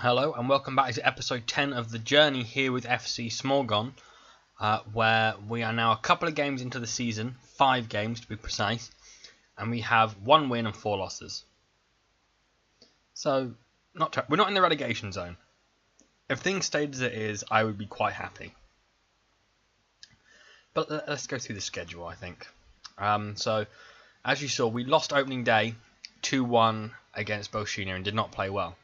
Hello and welcome back to episode 10 of The Journey here with FC Smor'Hon, where we are now a couple of games into the season, 5 games to be precise, and we have 1 win and 4 losses. So, we're not in the relegation zone. If things stayed as it is, I would be quite happy. But let's go through the schedule, I think. So, as you saw, we lost opening day 2-1 against Zhodino and did not play well.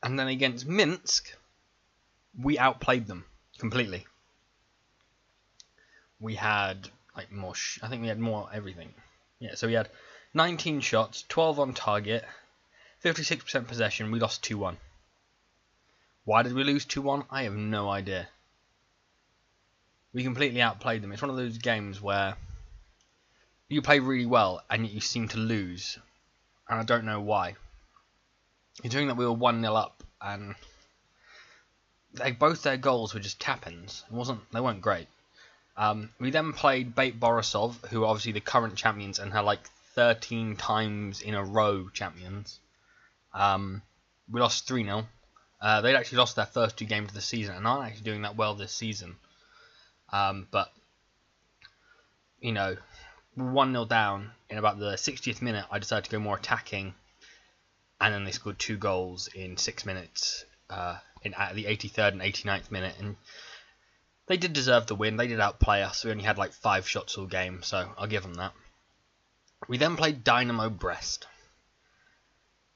And then against Minsk, we outplayed them completely. We had like more. I think we had more everything. Yeah, so we had 19 shots, 12 on target, 56% possession. We lost 2-1. Why did we lose 2-1? I have no idea. We completely outplayed them. It's one of those games where you play really well and yet you seem to lose, and I don't know why. Considering that we were 1-0 up, and both their goals were just tap-ins. They weren't great. We then played Borisov, who are obviously the current champions and are like 13 times in a row champions. We lost 3-0. They'd actually lost their first 2 games of the season and aren't actually doing that well this season. But, you know, 1-0 down in about the 60th minute, I decided to go more attacking. And then they scored 2 goals in 6 minutes at the 83rd and 89th minute. And they did deserve the win. They did outplay us. We only had like 5 shots all game, so I'll give them that. We then played Dinamo Brest.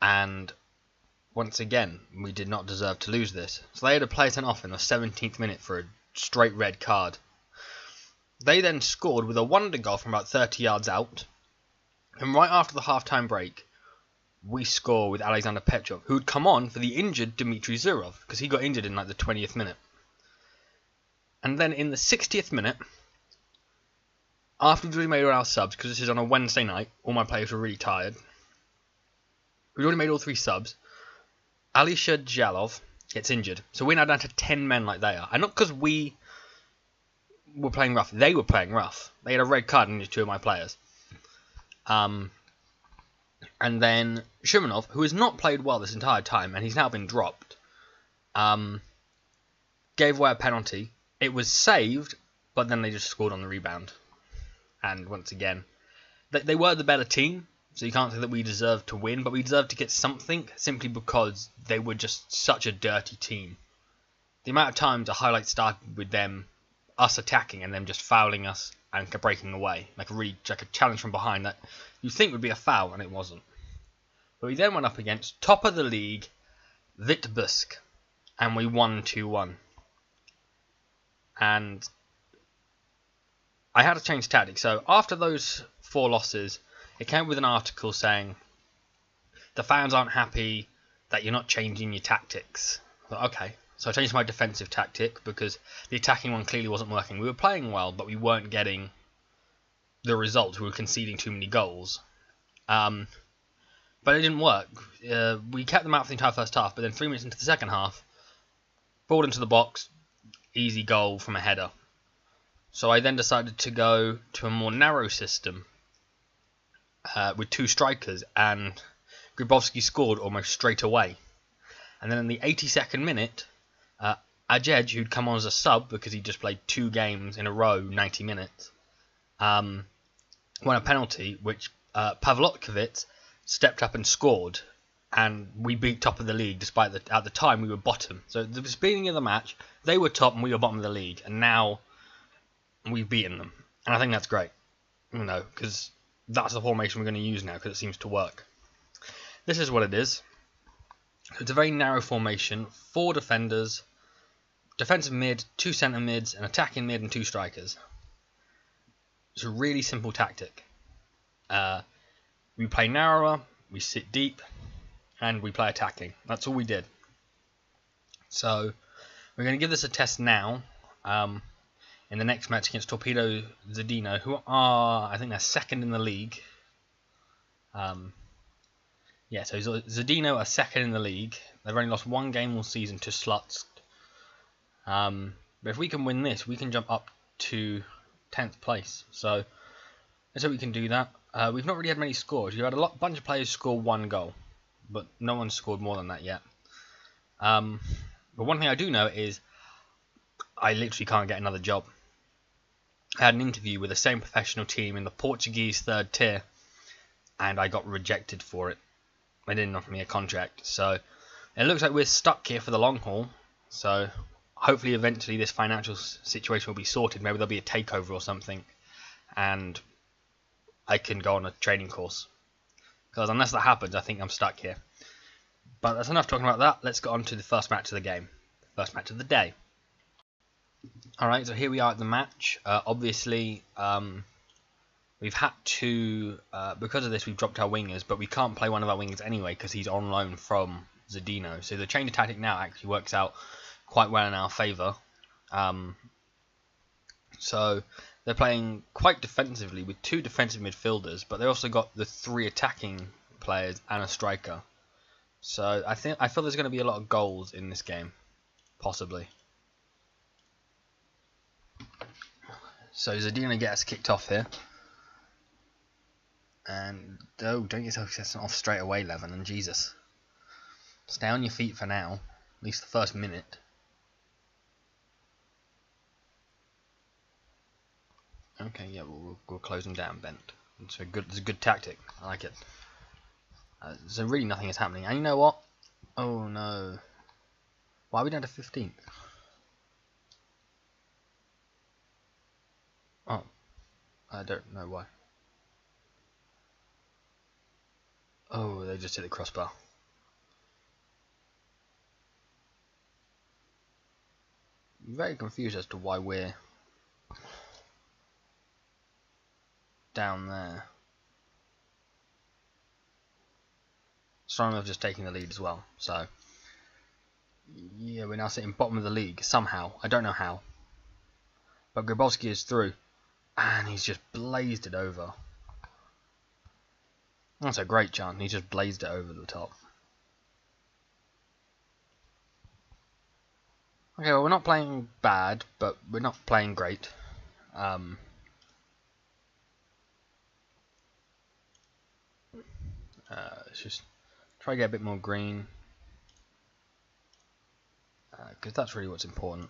And once again, we did not deserve to lose this. So they had a player sent off in the 17th minute for a straight red card. They then scored with a wonder goal from about 30 yards out. And right after the half-time break, we score with Alexander Petrov, who had come on for the injured Dmitry Zurov, because he got injured in like the 20th minute. And then in the 60th minute, after we'd already made all our subs, because this is on a Wednesday night, all my players were really tired. We'd already made all 3 subs. Alisher Jalov gets injured, so we're now down to 10 men like they are. And not because we were playing rough, they were playing rough. They had a red card and 2 of my players. And then Shumanov, who has not played well this entire time, and he's now been dropped, gave away a penalty. It was saved, but then they just scored on the rebound. And once again, they were the better team, so you can't say that we deserved to win, but we deserved to get something simply because they were just such a dirty team. The amount of times a highlight started with us attacking and them just fouling us and breaking away, like a challenge from behind that you think would be a foul, and it wasn't. But we then went up against top of the league, Vitebsk, and we won 2-1. And I had to change tactics. So after those 4 losses, it came with an article saying the fans aren't happy that you're not changing your tactics. I thought, okay. So I changed my defensive tactic because the attacking one clearly wasn't working. We were playing well, but we weren't getting the results. We were conceding too many goals. But it didn't work. We kept them out for the entire first half, but then 3 minutes into the second half, ball into the box, easy goal from a header. So I then decided to go to a more narrow system with 2 strikers, and Grybowski scored almost straight away. And then in the 82nd minute, Ajej, who'd come on as a sub because he just played 2 games in a row, 90 minutes, won a penalty, which Pavlotkovits stepped up and scored, and we beat top of the league despite at the time we were bottom. So at the beginning of the match, they were top and we were bottom of the league, and now we've beaten them. And I think that's great, you know, because that's the formation we're going to use now because it seems to work. This is what it is. It's a very narrow formation, 4 defenders, defensive mid, 2 centre mids, an attacking mid and 2 strikers. It's a really simple tactic. We play narrower, we sit deep, and we play attacking. That's all we did. So we're going to give this a test now in the next match against Torpedo Zhodino, who are, I think they're 2nd in the league. Yeah, so Zhodino are 2nd in the league. They've only lost 1 game all season to Slutsk. But if we can win this, we can jump up to 10th place. So let's hope we can do that. We've not really had many scores. You've had a bunch of players score 1 goal, but no one's scored more than that yet. But one thing I do know is I literally can't get another job. I had an interview with the same professional team in the Portuguese third tier, and I got rejected for it. They didn't offer me a contract, so it looks like we're stuck here for the long haul. So hopefully eventually this financial situation will be sorted. Maybe there'll be a takeover or something, and I can go on a training course. Because unless that happens, I think I'm stuck here. But that's enough talking about that. Let's get on to the first match of the game. First match of the day. Alright, so here we are at the match. Obviously, we've had to, because of this, we've dropped our wingers, but we can't play one of our wingers anyway because he's on loan from Zhodino. So the change of tactic now actually works out quite well in our favour. So they're playing quite defensively with 2 defensive midfielders, but they also got the 3 attacking players and a striker. So I feel there's going to be a lot of goals in this game, possibly. So Zhodino gets us kicked off here. And don't get yourself off straight away, Levin, and Jesus. Stay on your feet for now, at least the first minute. Okay, yeah, we'll close them down, Bent. It's a good tactic. I like it. So really nothing is happening. And you know what? Oh no. Why are we down to 15th? Oh. I don't know why. Oh, they just hit the crossbar. I'm very confused as to why we're down there. Strong have just taken the lead as well, so yeah, we're now sitting bottom of the league somehow. I don't know how, but Grabowski is through, and he's just blazed it over. That's a great chance. He just blazed it over the top. Okay, well, we're not playing bad, but we're not playing great. Let's just try to get a bit more green, because that's really what's important.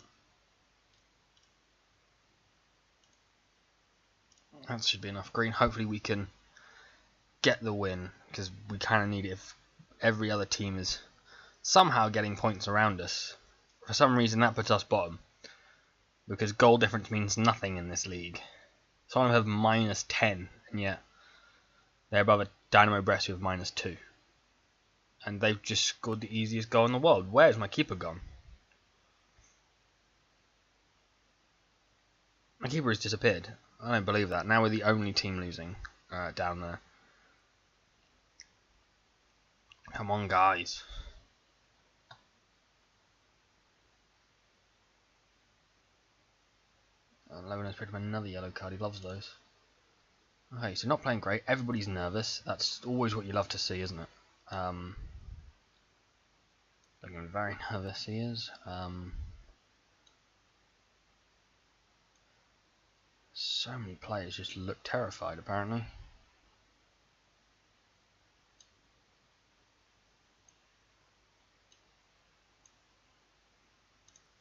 That should be enough green. Hopefully we can get the win, because we kind of need it if every other team is somehow getting points around us. For some reason that puts us bottom, because goal difference means nothing in this league. Some have -10, and yet they're above a Dinamo Brest with -2. And they've just scored the easiest goal in the world. Where's my keeper gone? My keeper has disappeared. I don't believe that. Now we're the only team losing down there. Come on, guys. Levin has picked up another yellow card. He loves those. Okay, so not playing great. Everybody's nervous. That's always what you love to see, isn't it? Looking very nervous he is. So many players just look terrified, apparently.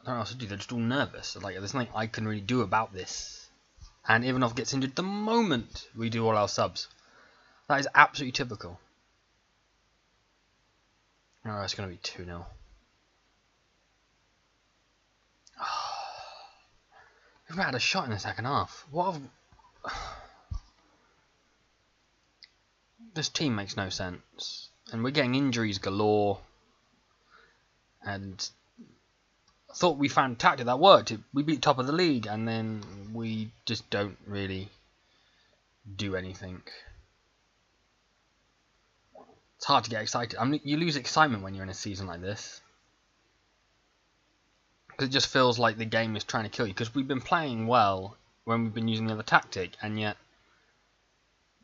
I don't know what else to do. They're just all nervous. Like, there's nothing I can really do about this. And Ivanov gets injured the moment we do all our subs. That is absolutely typical. Oh, it's going to be 2-0. We've not had a shot in the second half. What have... This team makes no sense. And we're getting injuries galore. And I thought we found a tactic that worked. We beat top of the league, and then we just don't really do anything. It's hard to get excited. I mean, you lose excitement when you're in a season like this, because it just feels like the game is trying to kill you. Because we've been playing well when we've been using the other tactic, and yet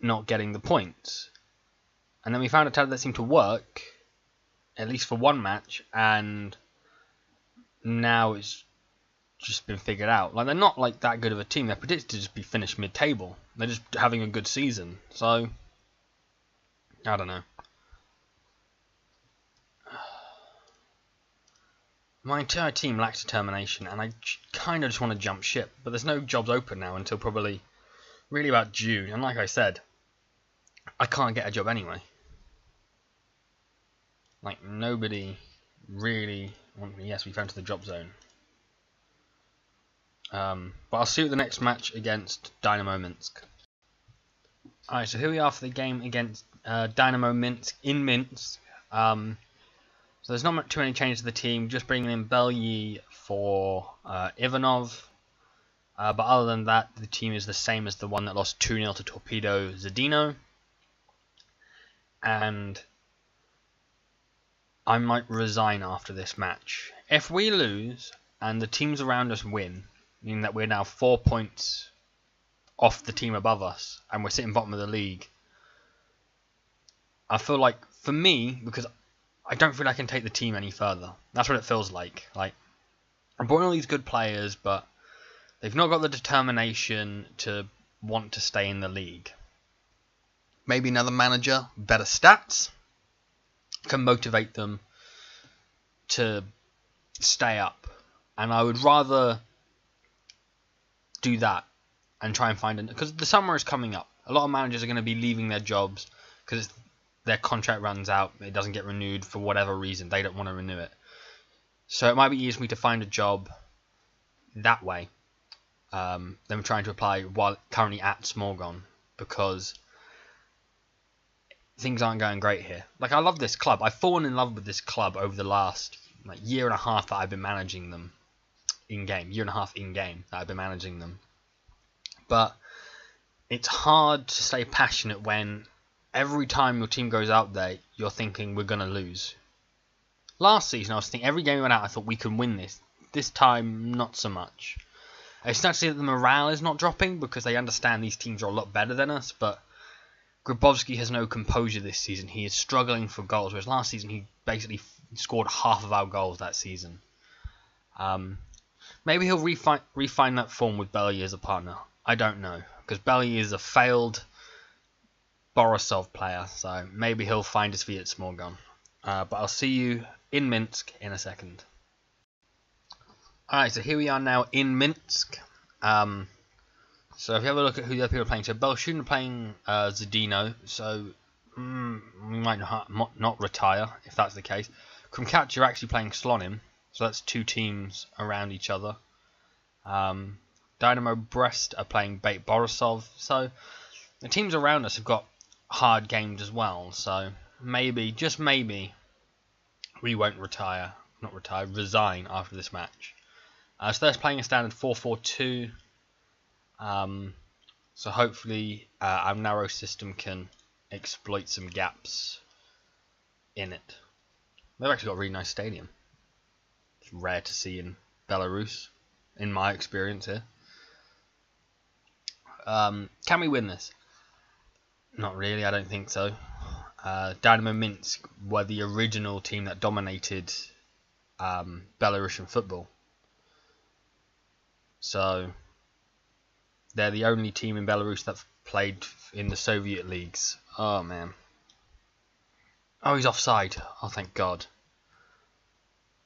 not getting the points. And then we found a tactic that seemed to work, at least for one match, and now it's just been figured out. Like, they're not like that good of a team. They're predicted to just be finished mid-table. They're just having a good season. So I don't know. My entire team lacks determination, and I kind of just want to jump ship. But there's no jobs open now until probably really about June. And like I said, I can't get a job anyway. Like, nobody really wants me. Yes, we found to the drop zone. But I'll see you at the next match against Dinamo Minsk. Alright, so here we are for the game against Dinamo Minsk in Minsk. So there's not too many changes to the team, just bringing in Belyi for Ivanov. But other than that, the team is the same as the one that lost 2-0 to Torpedo, Zhodino. And I might resign after this match. If we lose and the teams around us win, meaning that we're now 4 points off the team above us and we're sitting bottom of the league, I feel like, for me, because I don't feel I can take the team any further. That's what it feels like. Like, I'm brought in all these good players, but they've not got the determination to want to stay in the league. Maybe another manager, better stats, can motivate them to stay up. And I would rather do that and try and find it, because the summer is coming up. A lot of managers are going to be leaving their jobs because their contract runs out, it doesn't get renewed for whatever reason, they don't want to renew it. So it might be easier for me to find a job that way than trying to apply while currently at Smorgon, because things aren't going great here. Like, I love this club. I've fallen in love with this club over the last year and a half that I've been managing them in-game. Year and a half in-game that I've been managing them. But it's hard to stay passionate when every time your team goes out there, you're thinking we're going to lose. Last season, I was thinking every game we went out, I thought we can win this. This time, not so much. It's not to say that the morale is not dropping, because they understand these teams are a lot better than us, but Grabowski has no composure this season. He is struggling for goals, whereas last season he basically scored half of our goals that season. Maybe he'll refine that form with Belyi as a partner. I don't know, because Belyi is a failed Borisov player, so maybe he'll find his feet at Smorgon. But I'll see you in Minsk in a second. Alright, so here we are now in Minsk. So if you have a look at who the other people are playing, so Belasrussian are playing Zhodino, so we might not retire if that's the case. Krumkach are actually playing Smor'Hon, so that's two teams around each other. Dinamo Brest are playing Beit Borisov, so the teams around us have got hard games as well, so maybe, just maybe, we won't resign after this match. So they're playing a standard 4-4-2. So hopefully our narrow system can exploit some gaps in it. They've actually got a really nice stadium. It's rare to see in Belarus, in my experience here. Can we win this? Not really, I don't think so. Dinamo Minsk were the original team that dominated Belarusian football. So they're the only team in Belarus that played in the Soviet leagues. Oh, man. Oh, he's offside. Oh, thank God.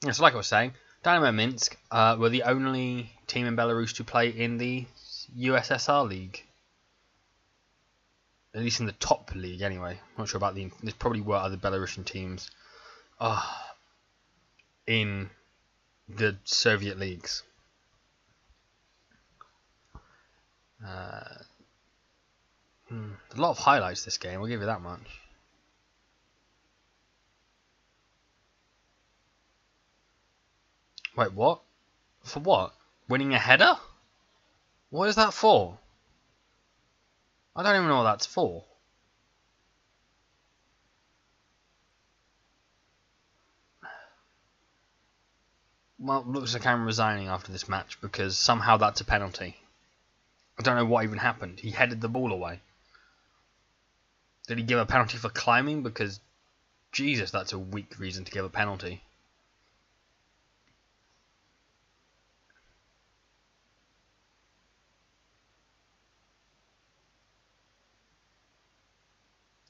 Yeah, so like I was saying, Dinamo Minsk were the only team in Belarus to play in the USSR league. At least in the top league, anyway. Not sure about there's probably were other Belarusian teams in the Soviet leagues. A lot of highlights this game, I'll give you that much. Wait, what? For what? Winning a header? What is that for? I don't even know what that's for. Well, it looks like I'm resigning after this match because somehow that's a penalty. I don't know what even happened. He headed the ball away. Did he give a penalty for climbing? Because, Jesus, that's a weak reason to give a penalty.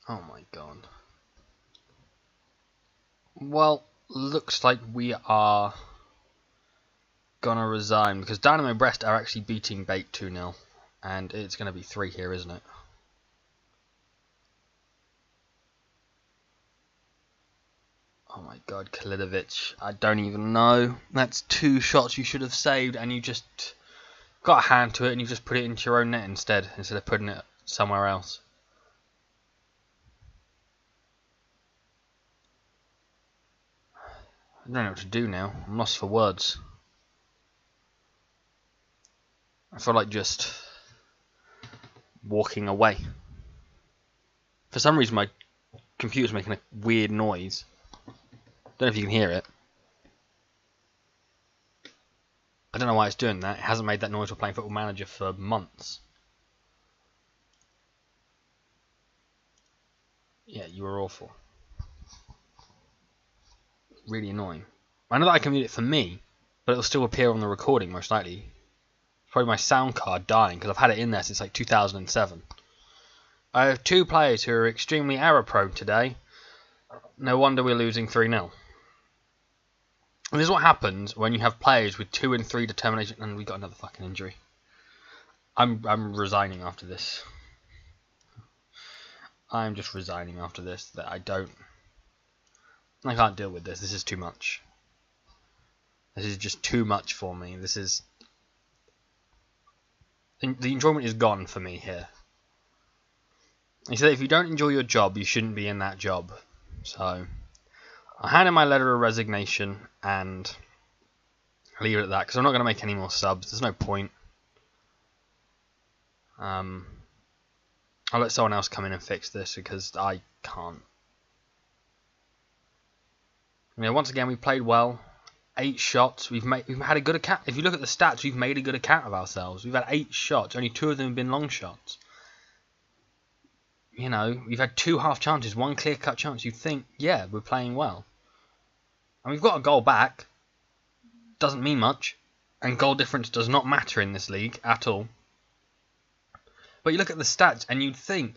Oh my God. Well, looks like we are gonna resign because Dynamo Brest are actually beating Bait 2-0, and it's gonna be 3 here, isn't it? Oh my god, Kalidovic, I don't even know. That's 2 shots you should have saved, and you just got a hand to it and you just put it into your own net instead of putting it somewhere else. I don't know what to do now. I'm lost for words. I feel like just walking away. For some reason my computer's making a weird noise. Don't know if you can hear it. I don't know why it's doing that. It hasn't made that noise while playing Football Manager for months. Yeah, you were awful. Really annoying. I know that I can mute it for me, but it'll still appear on the recording most likely. Probably my sound card dying because I've had it in there since like 2007. I have 2 players who are extremely error prone today. No wonder we're losing 3-0. And this is what happens when you have players with 2 and 3 determination. And we got another fucking injury. I'm resigning after this. I'm just resigning after this. That I can't deal with this. This is too much. This is just too much for me. This is... The enjoyment is gone for me here. He said if you don't enjoy your job, you shouldn't be in that job. So... I hand in my letter of resignation and leave it at that because I'm not going to make any more subs. There's no point. I'll let someone else come in and fix this because I can't. You know, once again, we played well. 8 shots. We've had a good account. If you look at the stats, we've made a good account of ourselves. We've had 8 shots. Only 2 of them have been long shots. You know, we've had 2 half chances, 1 clear-cut chance. You'd think, yeah, we're playing well. And we've got a goal back. Doesn't mean much. And goal difference does not matter in this league at all. But you look at the stats and you'd think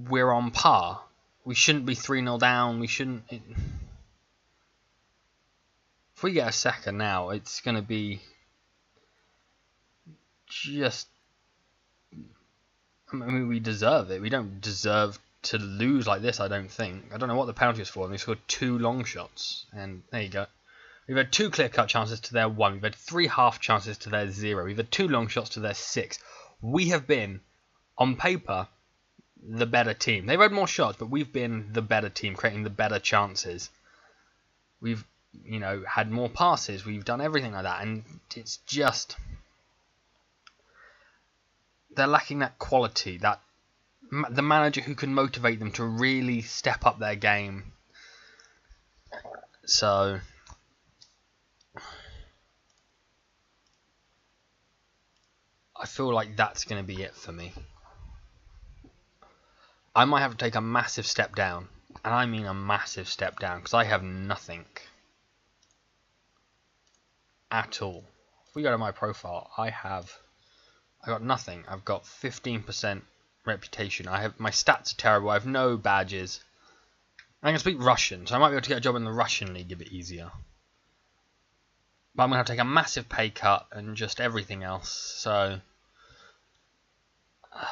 we're on par. We shouldn't be 3-0 down. We shouldn't... If we get a second now, it's going to be just... I mean, we deserve it. We don't deserve to lose like this, I don't think. I don't know what the penalty was for, and they scored 2 long shots. And there you go. We've had 2 clear-cut chances to their 1. We've had 3 half chances to their 0. We've had 2 long shots to their 6. We have been, on paper, the better team. They've had more shots, but we've been the better team, creating the better chances. We've, you know, had more passes. We've done everything like that, and it's just... They're lacking that quality, that the manager who can motivate them to really step up their game. So I feel like that's going to be it for me. I might have to take a massive step down, and I mean a massive step down, because I have nothing at all. If we go to my profile, I got nothing. I've got 15% reputation. My stats are terrible. I have no badges. I can speak Russian, so I might be able to get a job in the Russian league a bit easier. But I'm going to have to take a massive pay cut and just everything else. So I'm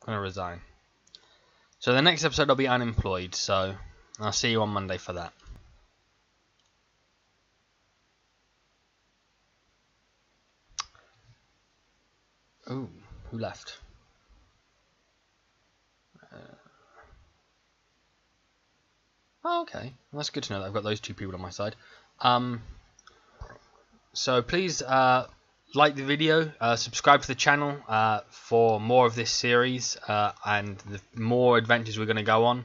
going to resign. So the next episode I'll be unemployed. So I'll see you on Monday for that. Ooh, who left? Oh, okay. Well, that's good to know that I've got those 2 people on my side. So please like the video, subscribe to the channel for more of this series and the more adventures we're going to go on.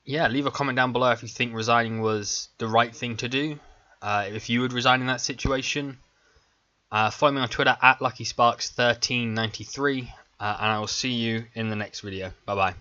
Yeah, leave a comment down below if you think resigning was the right thing to do. If you would resign in that situation. Follow me on Twitter at LuckySparks1393, and I will see you in the next video. Bye bye.